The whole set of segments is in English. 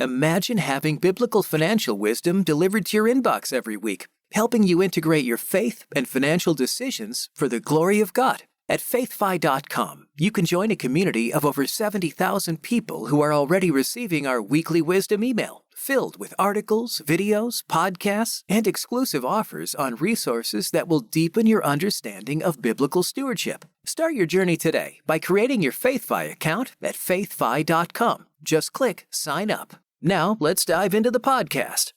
Imagine having biblical financial wisdom delivered to your inbox every week, helping you integrate your faith and financial decisions for the glory of God. At faithfi.com, you can join a community of over 70,000 people who are already receiving our weekly wisdom email, filled with articles, videos, podcasts, and exclusive offers on resources that will deepen your understanding of biblical stewardship. Start your journey today by creating your FaithFi account at faithfi.com. Just click Sign Up. Now, let's dive into the podcast.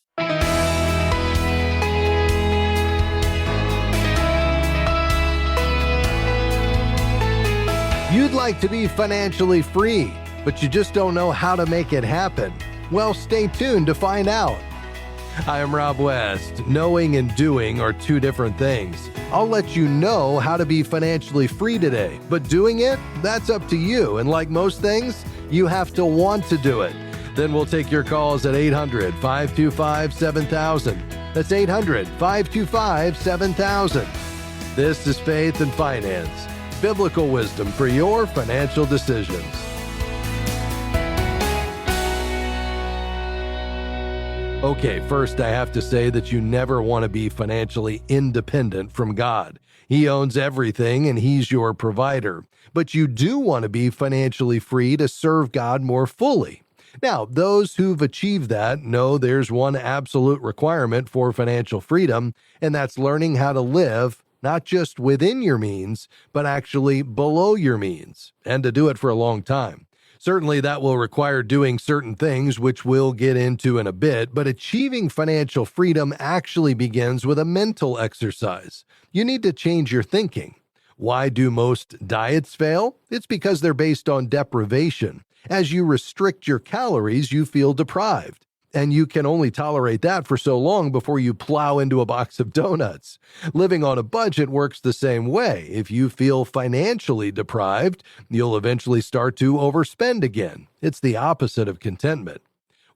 You'd like to be financially free, but you just don't know how to make it happen. Well, stay tuned to find out. I am Rob West. Knowing and doing are two different things. I'll let you know how to be financially free today, but doing it, that's up to you. And like most things, you have to want to do it. Then we'll take your calls at 800-525-7000. That's 800-525-7000. This is Faith and Finance. Biblical wisdom for your financial decisions. Okay, first I have to say that you never want to be financially independent from God. He owns everything and He's your provider. But you do want to be financially free to serve God more fully. Now, those who've achieved that know there's one absolute requirement for financial freedom, and that's learning how to live not just within your means, but actually below your means, and to do it for a long time. Certainly that will require doing certain things, which we'll get into in a bit, but achieving financial freedom actually begins with a mental exercise. You need to change your thinking. Why do most diets fail? It's because they're based on deprivation. As you restrict your calories, you feel deprived. And you can only tolerate that for so long before you plow into a box of donuts. Living on a budget works the same way. If you feel financially deprived, you'll eventually start to overspend again. It's the opposite of contentment.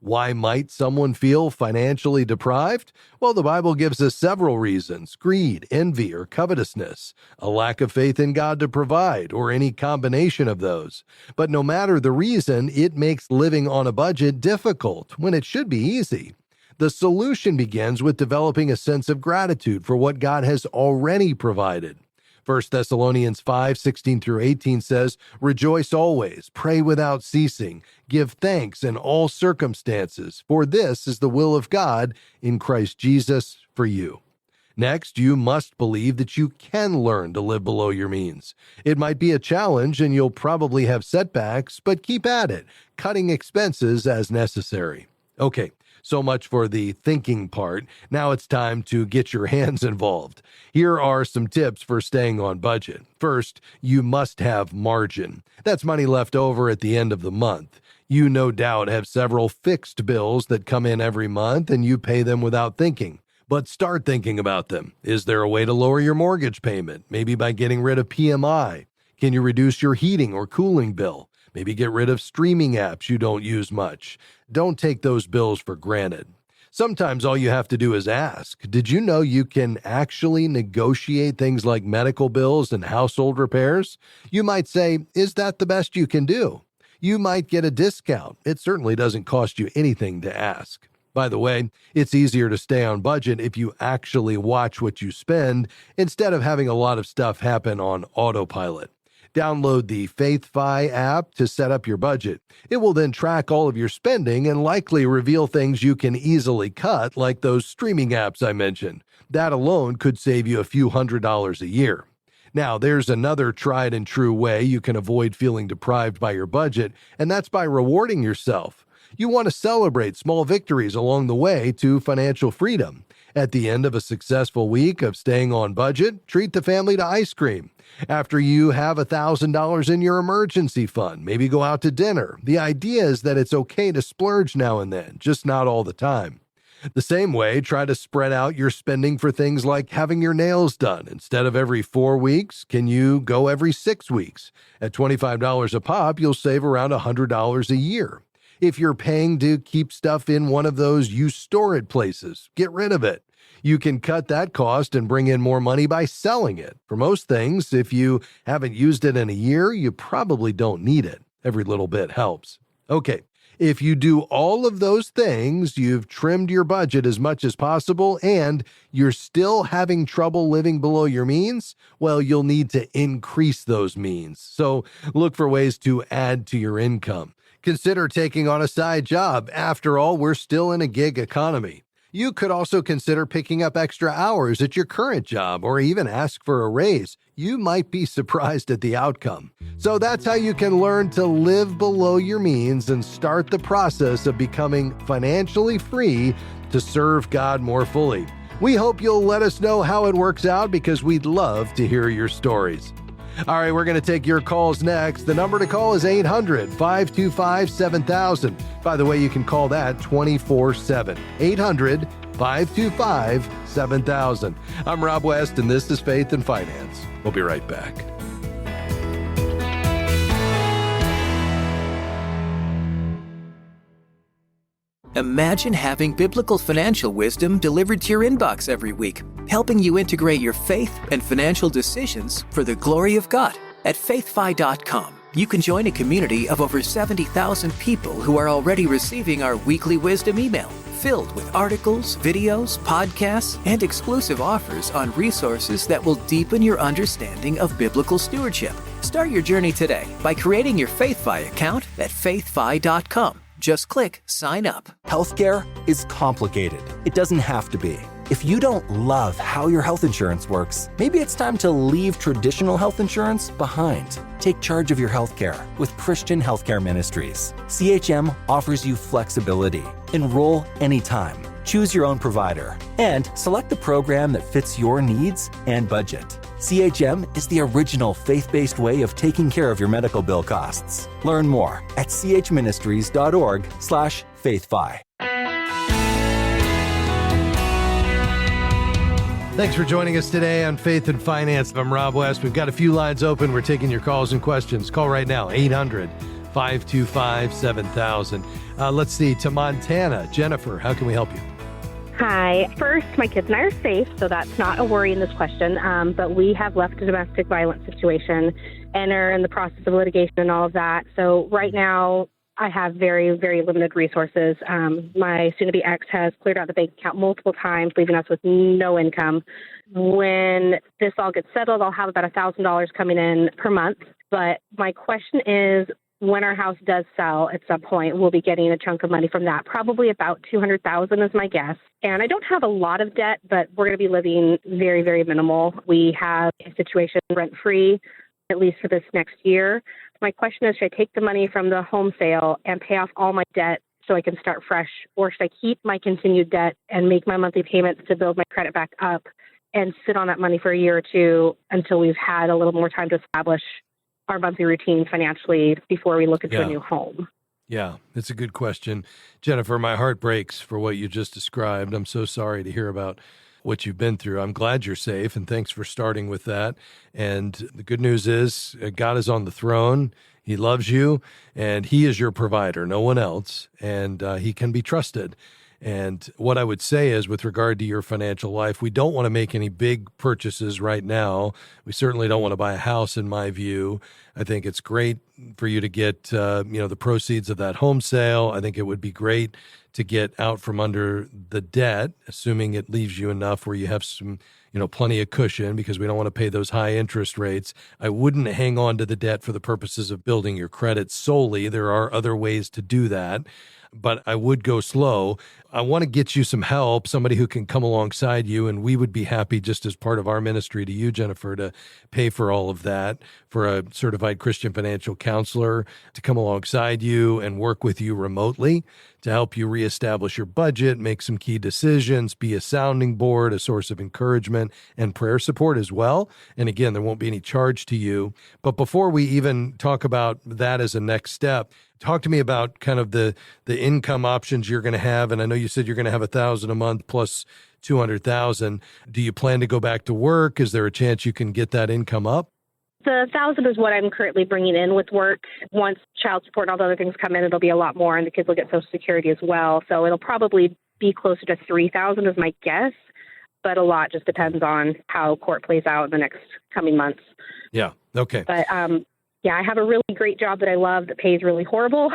Why might someone feel financially deprived? Well, the Bible gives us several reasons: greed, envy, or covetousness, a lack of faith in God to provide, or any combination of those. But no matter the reason, it makes living on a budget difficult when it should be easy. The solution begins with developing a sense of gratitude for what God has already provided. 1 Thessalonians 5:16-18 says, "Rejoice always, pray without ceasing, give thanks in all circumstances, for this is the will of God in Christ Jesus for you." Next, you must believe that you can learn to live below your means. It might be a challenge and you'll probably have setbacks, but keep at it, cutting expenses as necessary. Okay, so much for the thinking part. Now it's time to get your hands involved. Here are some tips for staying on budget. First, you must have margin. That's money left over at the end of the month. You no doubt have several fixed bills that come in every month and you pay them without thinking. But start thinking about them. Is there a way to lower your mortgage payment? Maybe by getting rid of PMI. Can you reduce your heating or cooling bill? Maybe get rid of streaming apps you don't use much. Don't take those bills for granted. Sometimes all you have to do is ask. Did you know you can actually negotiate things like medical bills and household repairs? You might say, is that the best you can do? You might get a discount. It certainly doesn't cost you anything to ask. By the way, it's easier to stay on budget if you actually watch what you spend instead of having a lot of stuff happen on autopilot. Download the FaithFi app to set up your budget. It will then track all of your spending and likely reveal things you can easily cut, like those streaming apps I mentioned. That alone could save you a few $100s a year. Now, there's another tried and true way you can avoid feeling deprived by your budget, and that's by rewarding yourself. You want to celebrate small victories along the way to financial freedom. At the end of a successful week of staying on budget, treat the family to ice cream. After you have $1,000 in your emergency fund, maybe go out to dinner. The idea is that it's okay to splurge now and then, just not all the time. The same way, try to spread out your spending for things like having your nails done. Instead of every 4 weeks, can you go every 6 weeks? At $25 a pop, you'll save around $100 a year. If you're paying to keep stuff in one of those you store it places, get rid of it. You can cut that cost and bring in more money by selling it. For most things, if you haven't used it in a year, you probably don't need it. Every little bit helps. Okay, If you do all of those things, you've trimmed your budget as much as possible, and you're still having trouble living below your means, well, you'll need to increase those means. So look for ways to add to your income. Consider taking on a side job. After all, we're still in a gig economy. You could also consider picking up extra hours at your current job or even ask for a raise. You might be surprised at the outcome. So that's how you can learn to live below your means and start the process of becoming financially free to serve God more fully. We hope you'll let us know how it works out because we'd love to hear your stories. All right, we're going to take your calls next. The number to call is 800-525-7000. By the way, you can call that 24/7. 800-525-7000. I'm Rob West, and this is Faith and Finance. We'll be right back. Imagine having biblical financial wisdom delivered to your inbox every week, helping you integrate your faith and financial decisions for the glory of God. At faithfi.com, you can join a community of over 70,000 people who are already receiving our weekly wisdom email, filled with articles, videos, podcasts, and exclusive offers on resources that will deepen your understanding of biblical stewardship. Start your journey today by creating your FaithFi account at faithfi.com. Just click sign up. Healthcare is complicated. It doesn't have to be. If you don't love how your health insurance works, maybe it's time to leave traditional health insurance behind. Take charge of your healthcare with Christian Healthcare Ministries. CHM offers you flexibility. Enroll anytime. Choose your own provider and select the program that fits your needs and budget. CHM is the original faith-based way of taking care of your medical bill costs. Learn more at chministries.org/faithfi. Thanks for joining us today on Faith and Finance. I'm Rob West. We've got a few lines open. We're taking your calls and questions. Call right now, 800-525-7000. Let's see, to Montana. Jennifer, how can we help you? Hi. First, my kids and I are safe, so that's not a worry in this question. But we have left a domestic violence situation and are in the process of litigation and all of that. So right now, I have very, very limited resources. My soon-to-be ex has cleared out the bank account multiple times, leaving us with no income. When this all gets settled, I'll have about $1,000 coming in per month. But my question is, when our house does sell at some point, we'll be getting a chunk of money from that. Probably about $200,000 is my guess. And I don't have a lot of debt, but we're going to be living very, very minimal. We have a situation rent-free, at least for this next year. My question is, should I take the money from the home sale and pay off all my debt so I can start fresh? Or should I keep my continued debt and make my monthly payments to build my credit back up and sit on that money for a year or two until we've had a little more time to establish our monthly routine financially before we look into a new home? Yeah, it's a good question. Jennifer, my heart breaks for what you just described. I'm so sorry to hear about what you've been through. I'm glad you're safe, and thanks for starting with that. And the good news is God is on the throne. He loves you, and he is your provider, no one else, and he can be trusted. And what I would say is, with regard to your financial life, we don't want to make any big purchases right now. We certainly don't want to buy a house, in my view. I think it's great for you to get, the proceeds of that home sale. I think it would be great to get out from under the debt, assuming it leaves you enough where you have some, plenty of cushion, because we don't want to pay those high interest rates. I wouldn't hang on to the debt for the purposes of building your credit solely. There are other ways to do that, but I would go slow. I want to get you some help, somebody who can come alongside you, and we would be happy, just as part of our ministry to you, Jennifer, to pay for all of that, for a certified Christian financial counselor to come alongside you and work with you remotely to help you reestablish your budget, make some key decisions, be a sounding board, a source of encouragement and prayer support as well. And again, there won't be any charge to you. But before we even talk about that as a next step, talk to me about kind of the income options you're going to have. And I know you said you're going to have $1,000 a month plus $200,000. Do you plan to go back to work? Is there a chance you can get that income up? The $1,000 is what I'm currently bringing in with work. Once child support and all the other things come in, it'll be a lot more, and the kids will get Social Security as well. So it'll probably be closer to $3,000 is my guess, but a lot just depends on how court plays out in the next coming months. Yeah. Okay. But I have a really great job that I love that pays really horrible,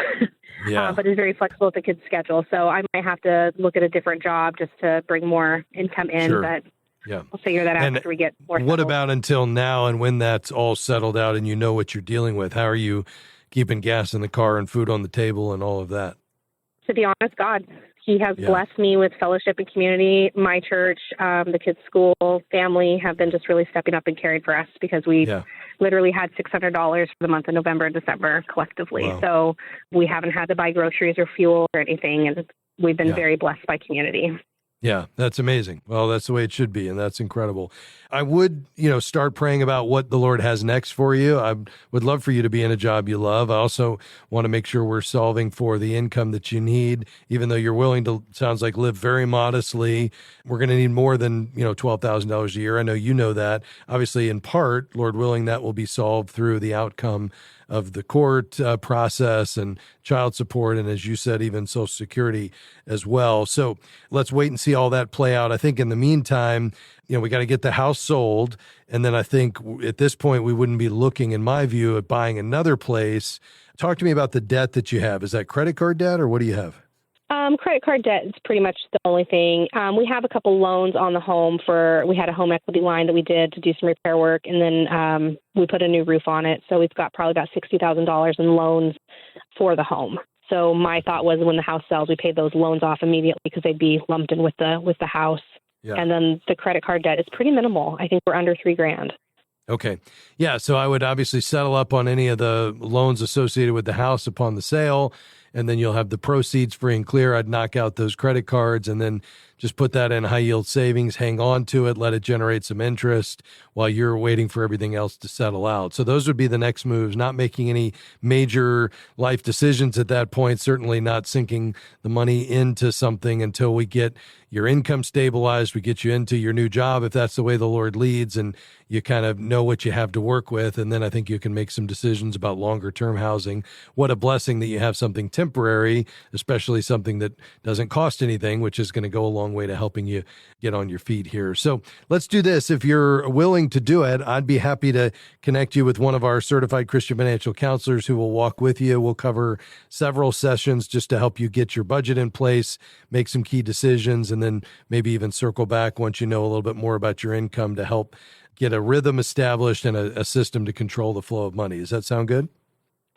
Yeah. but is very flexible with the kids' schedule. So I might have to look at a different job just to bring more income in, Sure. but Yeah. we'll figure that out And after we get more what settled. about until now and when that's all settled out and you know what you're dealing with? How are you keeping gas in the car and food on the table and all of that? To be honest, God, He has Yeah. blessed me with fellowship and community. My church, the kids' school, family have been just really stepping up and caring for us because we Yeah. literally had $600 for the month of November and December collectively. Wow. So we haven't had to buy groceries or fuel or anything, and we've been Yeah. very blessed by community. Yeah, that's amazing. Well, that's the way it should be, and that's incredible. I would, start praying about what the Lord has next for you. I would love for you to be in a job you love. I also want to make sure we're solving for the income that you need, even though you're willing to, sounds like, live very modestly. We're going to need more than, $12,000 a year. I know you know that. Obviously, in part, Lord willing, that will be solved through the outcome of the court process and child support, and as you said, even Social Security as well. So let's wait and see all that play out. I think in the meantime, we got to get the house sold, and then I think at this point we wouldn't be looking, in my view, at buying another place. Talk to me about the debt that you have. Is that credit card debt, or what do you have? Credit card debt is pretty much the only thing. We have a couple loans on the home we had a home equity line that we did to do some repair work, and then we put a new roof on it. So we've got probably about $60,000 in loans for the home. So my thought was when the house sells, we pay those loans off immediately because they'd be lumped in with the house. Yeah. And then the credit card debt is pretty minimal. I think we're under $3,000. Okay. Yeah. So I would obviously settle up on any of the loans associated with the house upon the sale, and then you'll have the proceeds free and clear. I'd knock out those credit cards and then just put that in high yield savings, hang on to it, let it generate some interest while you're waiting for everything else to settle out. So those would be the next moves, not making any major life decisions at that point, certainly not sinking the money into something until we get your income stabilized, we get you into your new job, if that's the way the Lord leads, and you kind of know what you have to work with. And then I think you can make some decisions about longer term housing. What a blessing that you have something temporary, especially something that doesn't cost anything, which is going to go a long way to helping you get on your feet here. So let's do this. If you're willing to do it, I'd be happy to connect you with one of our certified Christian financial counselors who will walk with you. We'll cover several sessions just to help you get your budget in place, make some key decisions, and then maybe even circle back once you know a little bit more about your income to help get a rhythm established and a system to control the flow of money. Does that sound good?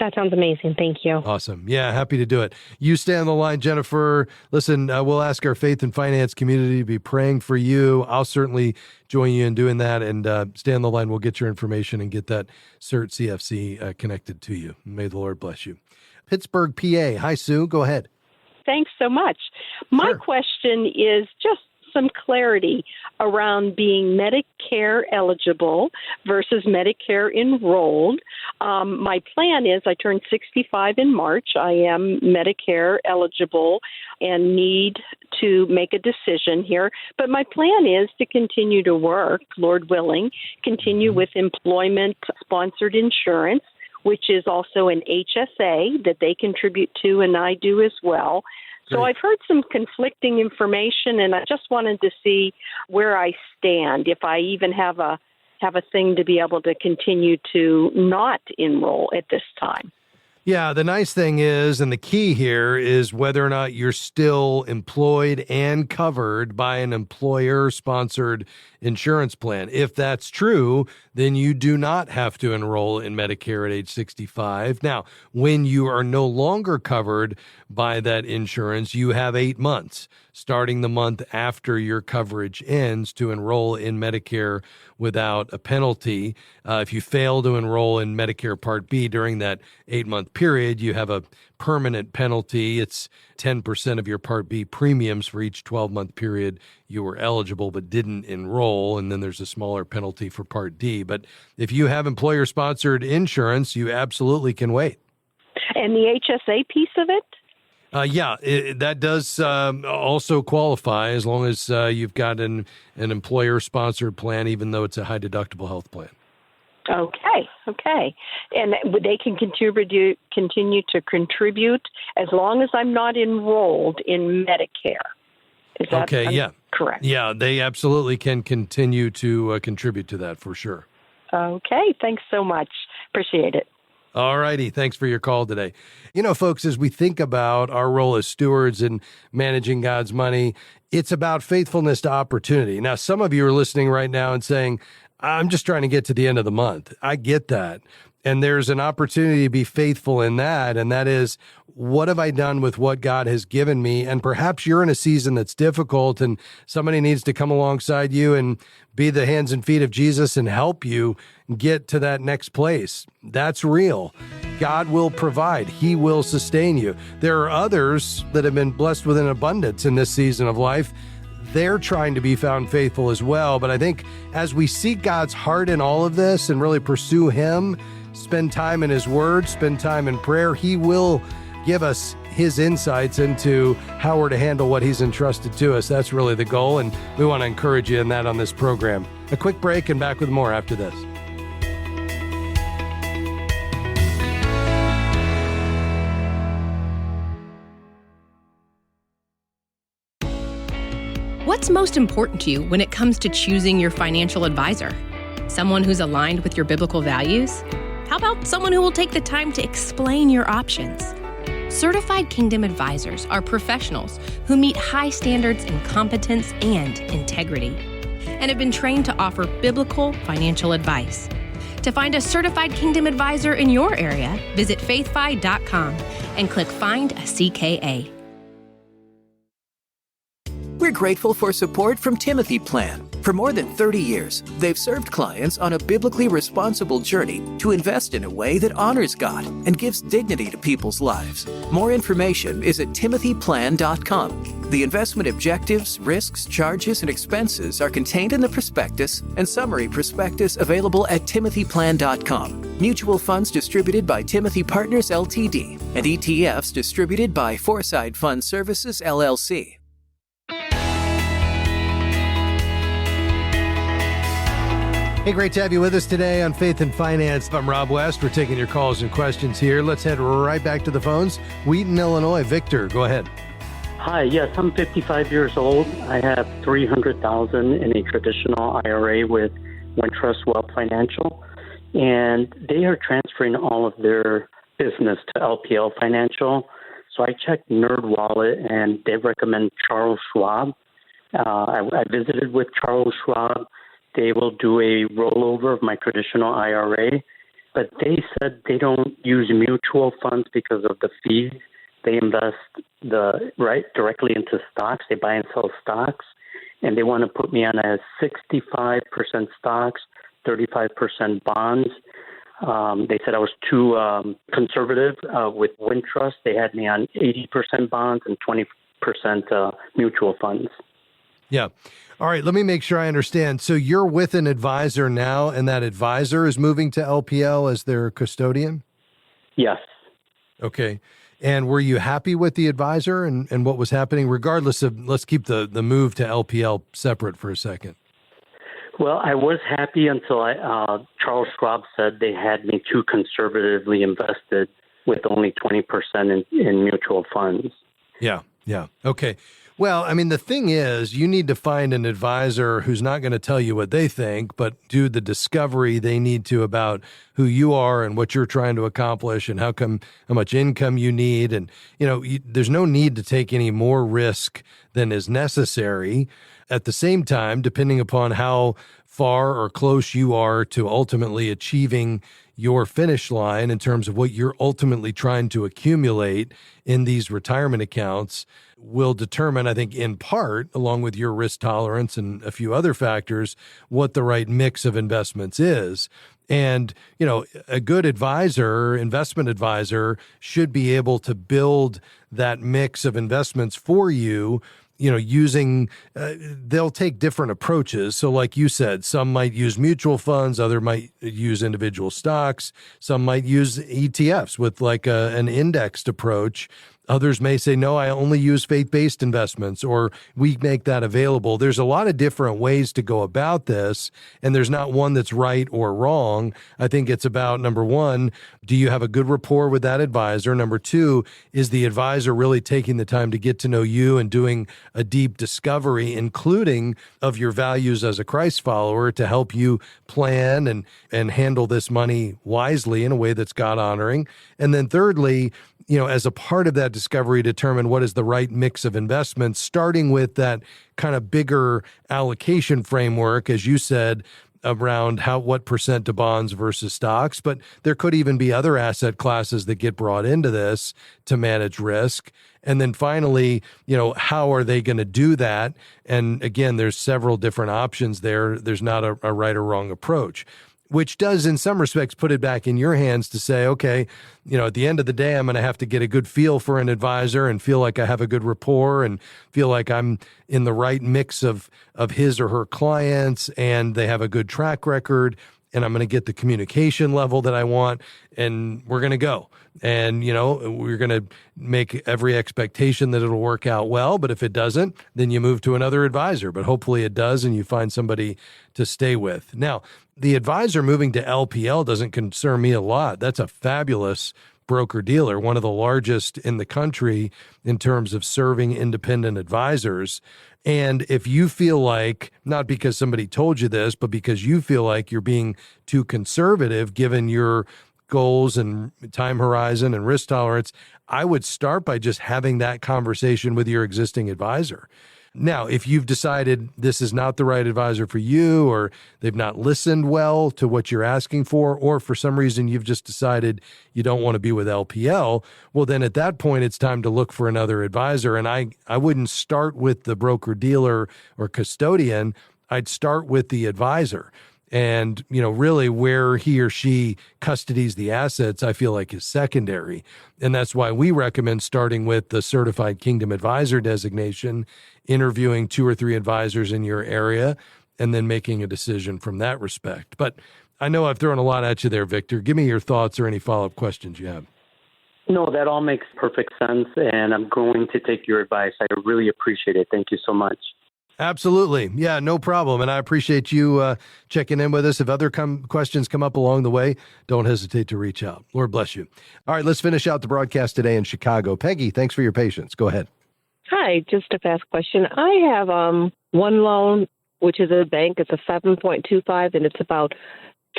That sounds amazing. Thank you. Awesome. Yeah, happy to do it. You stay on the line, Jennifer. Listen, we'll ask our faith and finance community to be praying for you. I'll certainly join you in doing that, and stay on the line. We'll get your information and get that CERT CFC connected to you. May the Lord bless you. Pittsburgh, PA. Hi, Sue. Go ahead. Thanks so much. My Sure. question is just some clarity around being Medicare eligible versus Medicare enrolled. My plan is I turn 65 in March. I am Medicare eligible and need to make a decision here. But my plan is to continue to work, Lord willing, continue with employment-sponsored insurance, which is also an HSA that they contribute to and I do as well. So Great. I've heard some conflicting information, and I just wanted to see where I stand, if I even have a thing to be able to continue to not enroll at this time. Yeah, the nice thing is, and the key here is whether or not you're still employed and covered by an employer-sponsored insurance plan. If that's true, then you do not have to enroll in Medicare at age 65. Now, when you are no longer covered by that insurance, you have 8 months, starting the month after your coverage ends, to enroll in Medicare without a penalty. If you fail to enroll in Medicare Part B during that 8-month period, you have a permanent penalty. It's 10% of your Part B premiums for each 12-month period you were eligible but didn't enroll, and then there's a smaller penalty for Part D. But if you have employer-sponsored insurance, you absolutely can wait. And the HSA piece of it? That does also qualify as long as you've got an employer-sponsored plan, even though it's a high-deductible health plan. Okay. And they can continue to contribute as long as I'm not enrolled in Medicare. Is that correct? Yeah, they absolutely can continue to contribute to that for sure. Okay, thanks so much. Appreciate it. All righty. Thanks for your call today. You know, folks, as we think about our role as stewards in managing God's money, it's about faithfulness to opportunity. Now, some of you are listening right now and saying, I'm just trying to get to the end of the month. I get that. And there's an opportunity to be faithful in that. And that is, what have I done with what God has given me? And perhaps you're in a season that's difficult and somebody needs to come alongside you and be the hands and feet of Jesus and help you get to that next place. That's real. God will provide. He will sustain you. There are others that have been blessed with an abundance in this season of life. They're trying to be found faithful as well. But I think as we seek God's heart in all of this and really pursue Him, spend time in His Word, spend time in prayer, He will give us His insights into how we're to handle what He's entrusted to us. That's really the goal, and we want to encourage you in that on this program. A quick break and back with more after this. What's most important to you when it comes to choosing your financial advisor? Someone who's aligned with your biblical values? How about someone who will take the time to explain your options? Certified Kingdom Advisors are professionals who meet high standards in competence and integrity and have been trained to offer biblical financial advice. To find a Certified Kingdom Advisor in your area, visit faithfi.com and click Find a CKA. We're grateful for support from Timothy Plan. For more than 30 years, they've served clients on a biblically responsible journey to invest in a way that honors God and gives dignity to people's lives. More information is at timothyplan.com. The investment objectives, risks, charges, and expenses are contained in the prospectus and summary prospectus available at timothyplan.com. Mutual funds distributed by Timothy Partners Ltd. and ETFs distributed by Foreside Fund Services LLC. Hey, great to have you with us today on Faith and Finance. I'm Rob West. We're taking your calls and questions here. Let's head right back to the phones. Wheaton, Illinois. Victor, go ahead. Hi, yes, I'm 55 years old. I have $300,000 in a traditional IRA with Wintrust Wealth Financial, and they are transferring all of their business to LPL Financial. So I checked NerdWallet, and they recommend Charles Schwab. I visited with Charles Schwab. They will do a rollover of my traditional IRA, but they said they don't use mutual funds because of the fees. They invest directly into stocks. They buy and sell stocks, and they want to put me on a 65% stocks, 35% bonds. They said I was too conservative with Wintrust. They had me on 80% bonds and 20% mutual funds. Yeah. All right. Let me make sure I understand. So you're with an advisor now, and that advisor is moving to LPL as their custodian? Yes. Okay. And were you happy with the advisor and what was happening, regardless of, let's keep the move to LPL separate for a second? Well, I was happy until Charles Schwab said they had me too conservatively invested with only 20% in mutual funds. Yeah. Okay. Well, I mean, the thing is, you need to find an advisor who's not going to tell you what they think, but do the discovery they need to about who you are and what you're trying to accomplish and how much income you need. And, there's no need to take any more risk than is necessary. At the same time, depending upon how far or close you are to ultimately achieving your finish line in terms of what you're ultimately trying to accumulate in these retirement accounts, will determine, I think, in part, along with your risk tolerance and a few other factors, what the right mix of investments is. And, a good investment advisor should be able to build that mix of investments for you, using, they'll take different approaches. So like you said, some might use mutual funds, other might use individual stocks, some might use ETFs with like an indexed approach. Others may say, no, I only use faith-based investments, or we make that available. There's a lot of different ways to go about this, and there's not one that's right or wrong. I think it's about, number one, do you have a good rapport with that advisor? Number two, is the advisor really taking the time to get to know you and doing a deep discovery, including of your values as a Christ follower, to help you plan and handle this money wisely in a way that's God-honoring? And then thirdly, as a part of that discovery, determine what is the right mix of investments, starting with that kind of bigger allocation framework, as you said, around what percent to bonds versus stocks. But there could even be other asset classes that get brought into this to manage risk. And then finally, how are they going to do that? And again, there's several different options there. There's not a right or wrong approach, which does in some respects put it back in your hands to say, okay, at the end of the day, I'm going to have to get a good feel for an advisor and feel like I have a good rapport and feel like I'm in the right mix of his or her clients and they have a good track record, and I'm going to get the communication level that I want, and we're going to go. And, we're going to make every expectation that it'll work out well. But if it doesn't, then you move to another advisor. But hopefully it does, and you find somebody to stay with. Now, the advisor moving to LPL doesn't concern me a lot. That's a fabulous broker-dealer, one of the largest in the country in terms of serving independent advisors. And if you feel like, not because somebody told you this, but because you feel like you're being too conservative given your goals and time horizon and risk tolerance, I would start by just having that conversation with your existing advisor. Now, if you've decided this is not the right advisor for you, or they've not listened well to what you're asking for, or for some reason you've just decided you don't want to be with LPL, well, then at that point, it's time to look for another advisor. And I wouldn't start with the broker-dealer or custodian. I'd start with the advisor. And, really where he or she custodies the assets, I feel like is secondary. And that's why we recommend starting with the Certified Kingdom Advisor designation, interviewing 2 or 3 advisors in your area, and then making a decision from that respect. But I know I've thrown a lot at you there, Victor. Give me your thoughts or any follow-up questions you have. No, that all makes perfect sense, and I'm going to take your advice. I really appreciate it. Thank you so much. Absolutely. Yeah, no problem. And I appreciate you checking in with us. If other questions come up along the way, don't hesitate to reach out. Lord bless you. All right, let's finish out the broadcast today in Chicago. Peggy, thanks for your patience. Go ahead. Hi, just a fast question. I have one loan, which is a bank. It's a 7.25, and it's about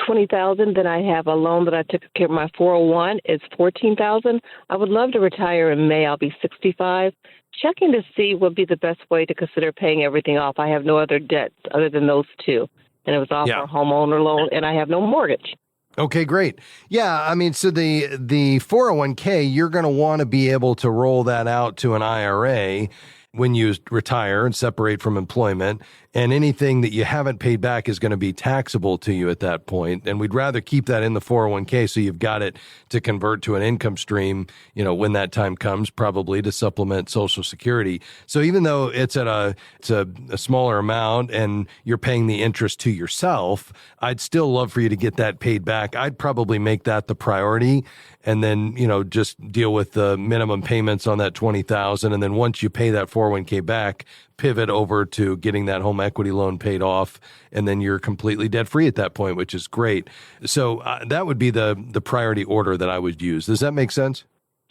$20,000. Then I have a loan that I took care of my 401. It's $14,000. I would love to retire in May. I'll be 65. Checking to see what would be the best way to consider paying everything off. I have no other debts other than those 2, and it was off a homeowner loan, and I have no mortgage. Okay, great. Yeah, so the 401k, you're going to want to be able to roll that out to an IRA when you retire and separate from employment, and anything that you haven't paid back is going to be taxable to you at that point. And we'd rather keep that in the 401k so you've got it to convert to an income stream, when that time comes, probably to supplement Social Security. So even though it's a smaller amount and you're paying the interest to yourself, I'd still love for you to get that paid back. I'd probably make that the priority, and then, just deal with the minimum payments on that $20,000. And then once you pay that 401k back, pivot over to getting that home equity loan paid off, and then you're completely debt free at that point, which is great. So that would be the priority order that I would use. Does that make sense?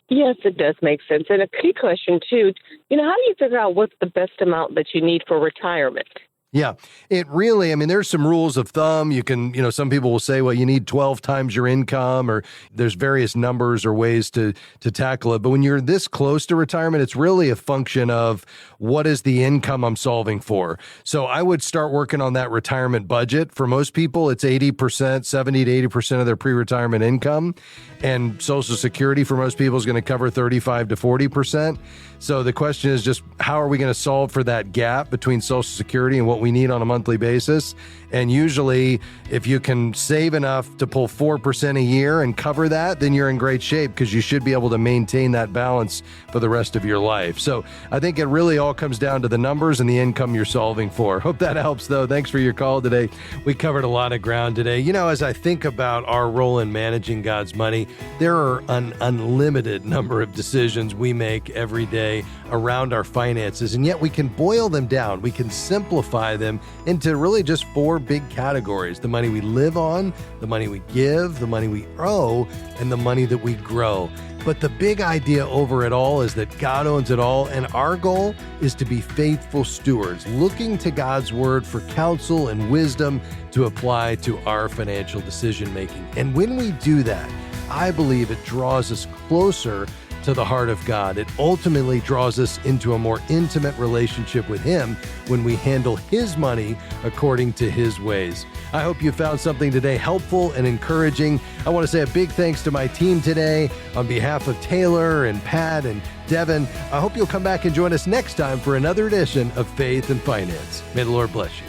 Yes, it does make sense. And a key question, too, how do you figure out what's the best amount that you need for retirement? Yeah, it really, there's some rules of thumb. You can, some people will say, well, you need 12 times your income, or there's various numbers or ways to tackle it. But when you're this close to retirement, it's really a function of what is the income I'm solving for. So I would start working on that retirement budget. For most people, it's 80%, 70 to 80% of their pre-retirement income. And Social Security for most people is going to cover 35 to 40%. So the question is just, how are we going to solve for that gap between Social Security and what we we need on a monthly basis. And usually, if you can save enough to pull 4% a year and cover that, then you're in great shape because you should be able to maintain that balance for the rest of your life. So I think it really all comes down to the numbers and the income you're solving for. Hope that helps, though. Thanks for your call today. We covered a lot of ground today. You know, as I think about our role in managing God's money, there are an unlimited number of decisions we make every day around our finances, and yet we can boil them down. We can simplify them into really just 4 big categories: the money we live on, the money we give, the money we owe, and the money that we grow. But the big idea over it all is that God owns it all, and our goal is to be faithful stewards, looking to God's word for counsel and wisdom to apply to our financial decision making. And when we do that, I believe it draws us closer to the heart of God. It ultimately draws us into a more intimate relationship with Him when we handle His money according to His ways. I hope you found something today helpful and encouraging. I want to say a big thanks to my team today on behalf of Taylor and Pat and Devin. I hope you'll come back and join us next time for another edition of Faith and Finance. May the Lord bless you.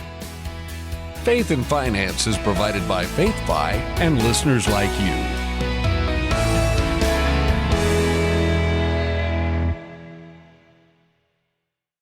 Faith and Finance is provided by FaithFi and listeners like you.